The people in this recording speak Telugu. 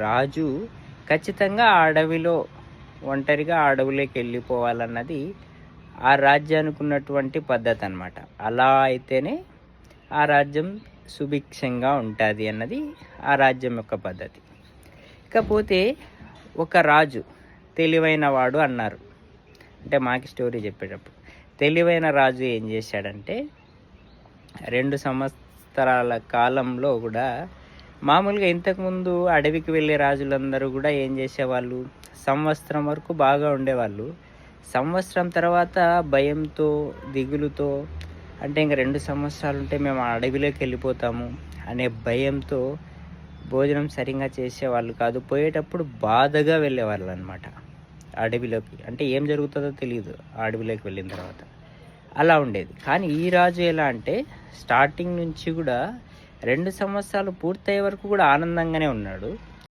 రాజు ఖచ్చితంగా ఆ అడవిలో ఒంటరిగా ఆ అడవిలోకి వెళ్ళిపోవాలన్నది ఆ రాజ్యానికి ఉన్నటువంటి పద్ధతి అనమాట. అలా అయితేనే ఆ రాజ్యం సుభిక్షంగా ఉంటుంది అన్నది ఆ రాజ్యం యొక్క పద్ధతి. ఇకపోతే ఒక రాజు తెలివైన వాడు అన్నారు. అంటే మాకు స్టోరీ చెప్పేటప్పుడు తెలివైన రాజు ఏం చేశాడంటే 2 సంవత్సరాల కాలంలో కూడా మామూలుగా ఇంతకుముందు అడవికి వెళ్ళే రాజులందరూ కూడా ఏం చేసేవాళ్ళు, సంవత్సరం వరకు బాగా ఉండేవాళ్ళు. సంవత్సరం తర్వాత భయంతో, దిగులుతో, అంటే ఇంక 2 సంవత్సరాలు ఉంటే మేము ఆ అడవిలోకి వెళ్ళిపోతాము అనే భయంతో భోజనం సరిగ్గా చేసేవాళ్ళు కాదు. పోయేటప్పుడు బాధగా వెళ్ళేవాళ్ళు అనమాట అడవిలోకి. అంటే ఏం జరుగుతుందో తెలియదు ఆ అడవిలోకి వెళ్ళిన తర్వాత. అలా ఉండేది. కానీ ఈ రాజు ఎలా అంటే స్టార్టింగ్ నుంచి కూడా 2 సంవత్సరాలు పూర్తయ్యే వరకు కూడా ఆనందంగానే ఉన్నాడు.